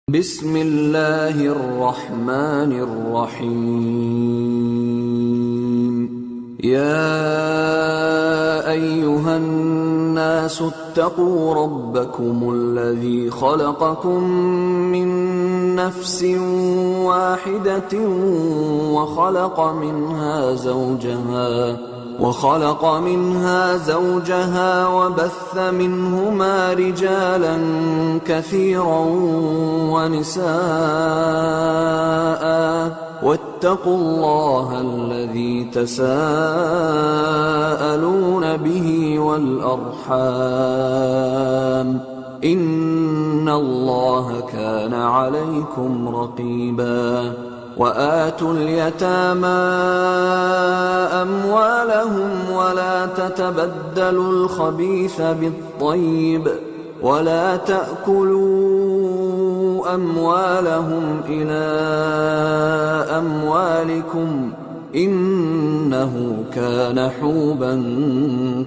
بسم الله الرحمن الرحيم يا أيها الناس اتقوا ربكم الذي خلقكم من نفس واحدة وخلق منها زوجها وبث منهما رجالا كثيرا ونساء واتقوا الله الذي تساءلون به والأرحام إن الله كان عليكم رقيبا وآتوا اليتامى أموالهم ولا تتبدلوا الخبيث بالطيب ولا تأكلوا أموالهم إلى أموالكم إنه كان حوبا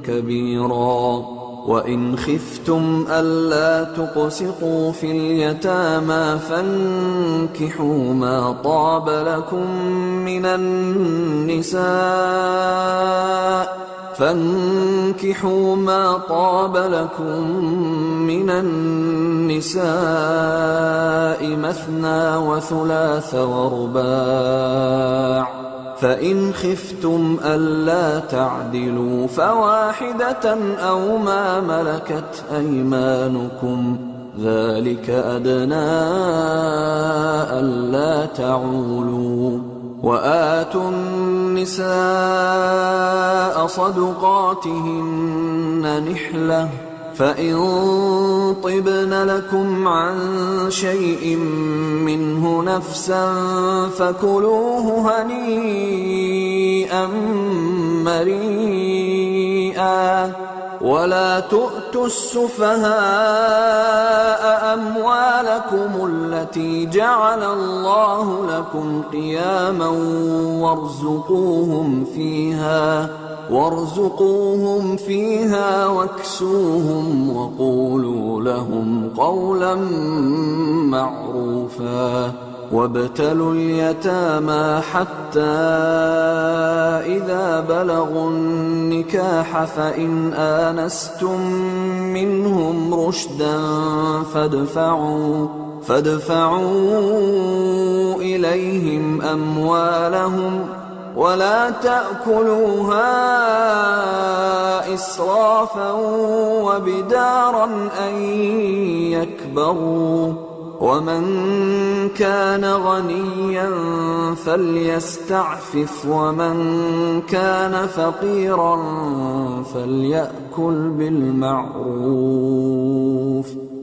كبيرا وإن خفتم ألا تقسطوا في اليتامى فانكحوا ما طاب لكم من النساء مثنى وثلاث ورباع فإن خفتم ألا تعدلوا فواحدة أو ما ملكت أيمانكم ذلك أدنى ألا تعولوا وآتوا النساء صدقاتهن نحلة فإن طبن لكم عن شيء منه نفسا فكلوه هنيئا مريئا ولا تؤتوا السفهاء أموالكم التي جعل الله لكم قياما وارزقوهم فيها واكسوهم وقولوا لهم قولا معروفا وابتلوا اليتامى حتى إذا بلغوا النكاح فإن آنستم منهم رشدا فادفعوا إليهم أموالهم ولا تأكلوها إسرافا وبدارا أن يكبروا ومن كان غنيا فليستعفف ومن كان فقيرا فليأكل بالمعروف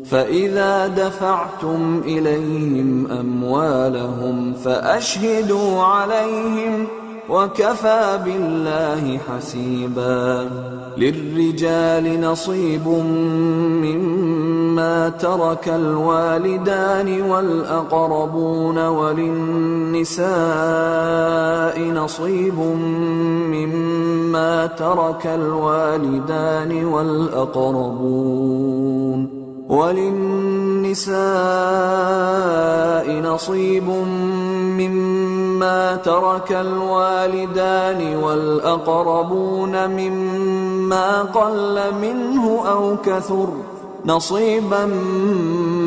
فإذا دفعتم إليهم أموالهم فأشهدوا عليهم وكفى بالله حسيبا للرجال نصيب مما ترك الوالدان والأقربون وللنساء نصيب مما ترك الوالدان والأقربون مما قل منه أو كثر نصيبا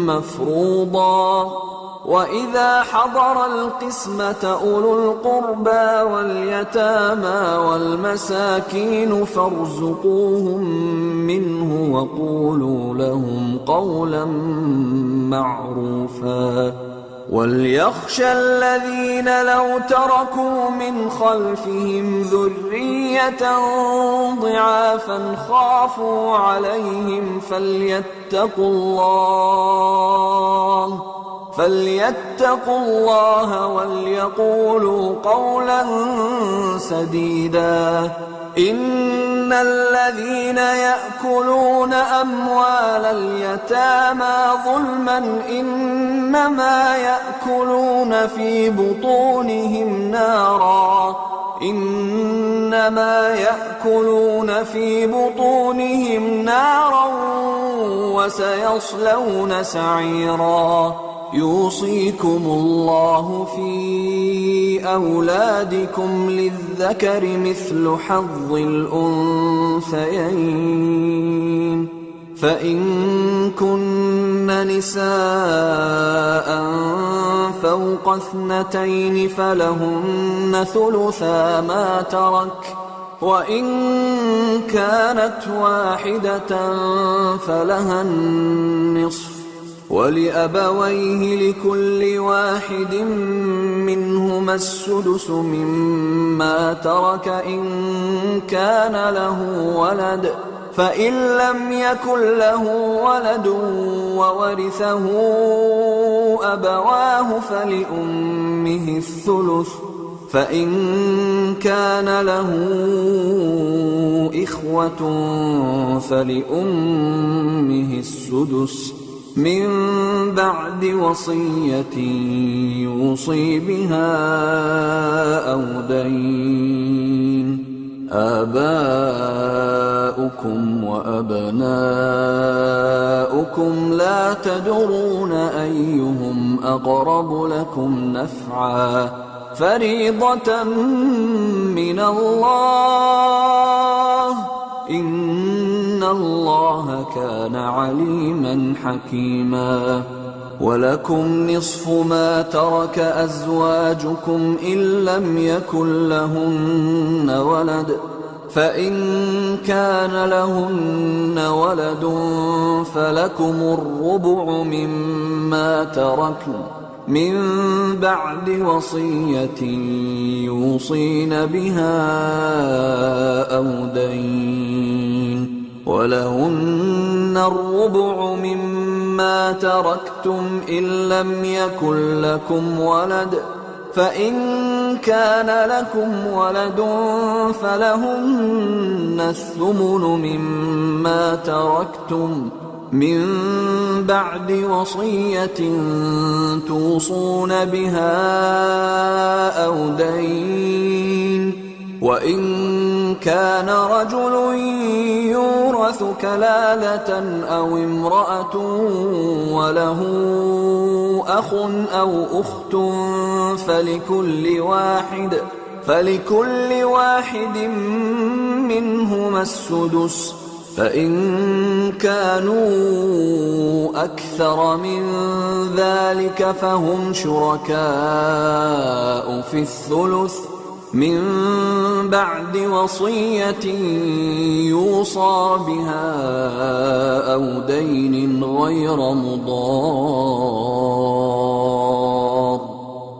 مفروضا وإذا حضر القسمة أولو القربى واليتامى والمساكين فارزقوهم منه وقولوا لهم قولا معروفا وليخشى الذين لو تركوا من خلفهم ذرية ضعافا خافوا عليهم فليتقوا الله وليقولوا قولا سديدا إن الذين يأكلون أموال اليتامى ظلما إنما يأكلون في بطونهم نارا وسيصلون سعيرا يوصيكم الله في أولادكم للذكر مثل حظ الأنثيين فإن كن نساء فوق 2 فلهن ثلثا ما ترك وإن كانت واحدة فلها النصف ولأبويه لكل واحد منهما السدس مما ترك إن كان له ولد فإن لم يكن له ولد وورثه أبواه فلأمه الثلث فإن كان له إخوة فلأمه السدس من بعد وصية يوصي بها أو دين آباؤكم وأبناؤكم لا تدرون أيهم أقرب لكم نفعا فريضة من الله إن الله كان عليما حكيما ولكم نصف ما ترك أزواجكم إن لم يكن لهن ولد فإن كان لهن ولد فلكم الربع مما تركن من بعد وصية يوصين بها أو دين ولهن الربع مما تركتم إن لم يكن لكم ولد فإن كان لكم ولد فلهن الثمن مما تركتم من بعد وصية توصون بها أو دين وإن كان رجل يورث كلالة أو امرأة وله أخ أو أخت فلكل واحد منهما السدس فإن كانوا أكثر من ذلك فهم شركاء في الثلث من بعد وصية يوصى بها أو دين غير مضار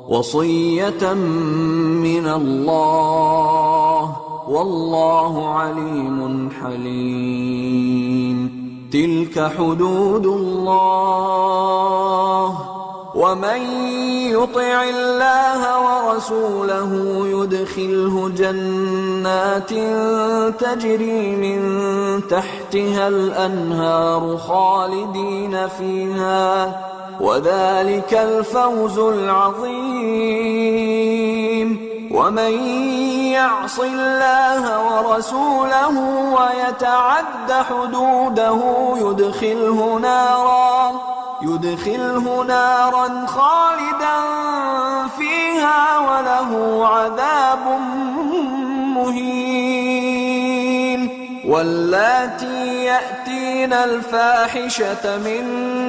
وصية من الله والله عليم حليم تلك حدود الله ومن يطع الله ورسوله يدخله جنات تجري من تحتها الأنهار خالدين فيها وذلك الفوز العظيم ومن يعص الله ورسوله ويتعد حدوده يدخله نارا خالدا فيها وله عذاب مهين واللاتي يأتين الفاحشة من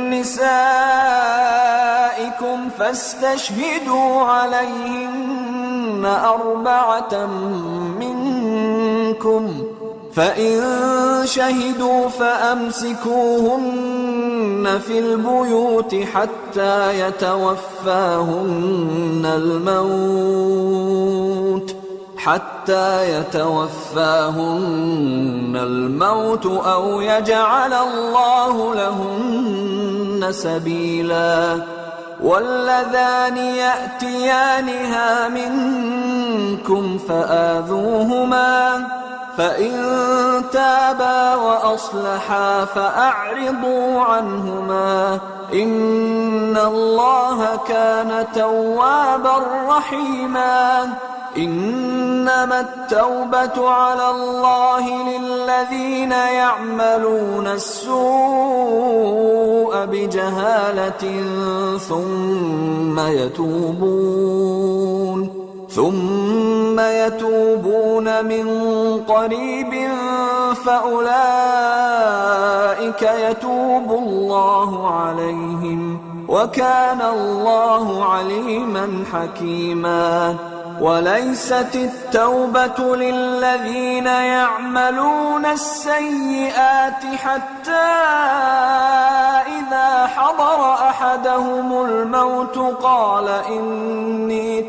نسائكم فاستشهدوا عليهن 4 منكم فإن شهدوا فأمسكوهن في البيوت حتى يتوفاهن الموت أو يجعل الله لهن سبيلا واللذان يأتيانها منكم فآذوهما فإن تابا وأصلحا فأعرضوا عنهما إن الله كان توابا رحيما إنما التوبة على الله للذين يعملون السوء بجهالة ثم يتوبون من قريب فأولئك يتوب الله عليهم وكان الله عليما حكيما. وليست التوبة للذين يعملون السيئات حتى إذا حضر أحدهم الموت قال إني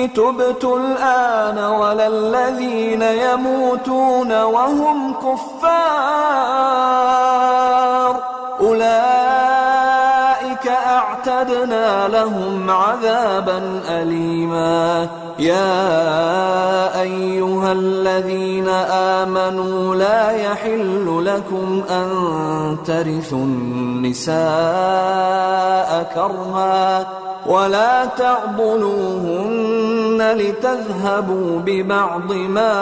تبت الآن ولا الذين يموتون وهم كفار أولئك أعتدنا لهم عذابا أليما. يا أيها الذين آمنوا لا يحل لكم أن ترثوا النساء كرها ولا تعضلوهن لتذهبوا ببعض ما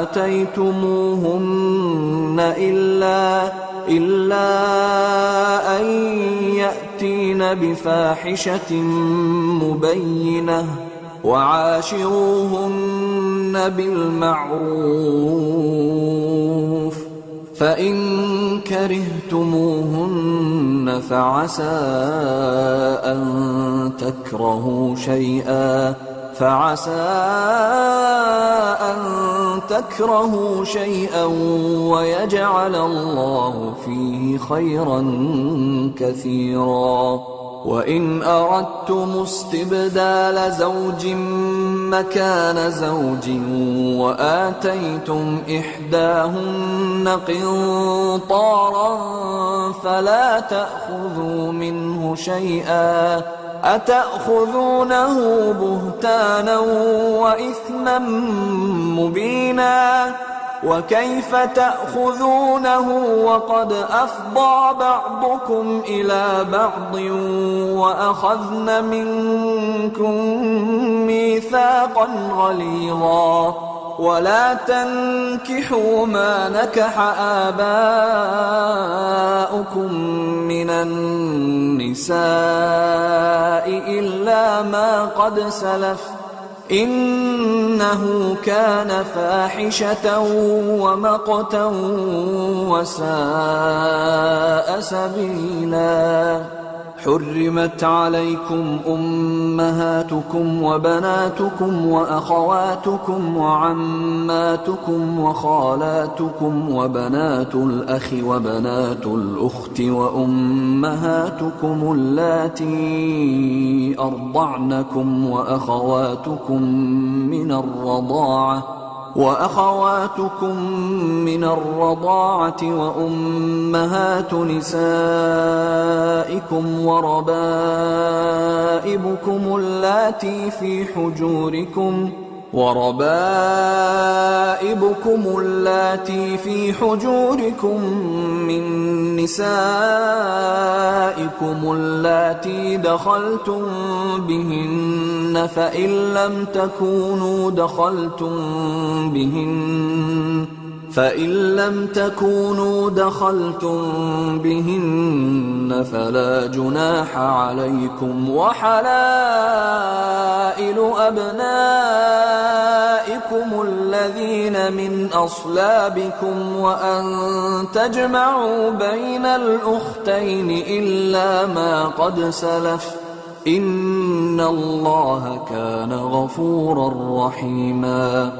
آتيتموهن إلا أن يأتين بفاحشة مبينة وعاشروهن بالمعروف فإن كرهتموهن فعسى أن تكرهوا شيئا ويجعل الله فيه خيرا كثيرا. وإن أردتم استبدال زوج مكان زوج وآتيتم إحداهن قنطارا فلا تأخذوا منه شيئا أتأخذونه بهتانا وإثما مبينا. وكيف تأخذونه وقد أفضى بعضكم إلى بعض وأخذن منكم ميثاقا غليظا. ولا تنكحوا ما نكح آباؤكم من النساء إلا ما قد سلف إنه كان فاحشة ومقتا وساء سبيلا. حرمت عليكم أمهاتكم وبناتكم وأخواتكم وعماتكم وخالاتكم وبنات الأخ وبنات الأخت وأمهاتكم اللاتي أرضعنكم وأخواتكم من الرضاعة وأمهات نسائكم وربائبكم اللاتي في حجوركم من نسائكم اللاتي دخلتم بهن فإن لم تكونوا دخلتم بهن فلا جناح عليكم. وحلائل أبنائكم الذين من أصلابكم وأن تجمعوا بين الأختين إلا ما قد سلف إن الله كان غفورا رحيما.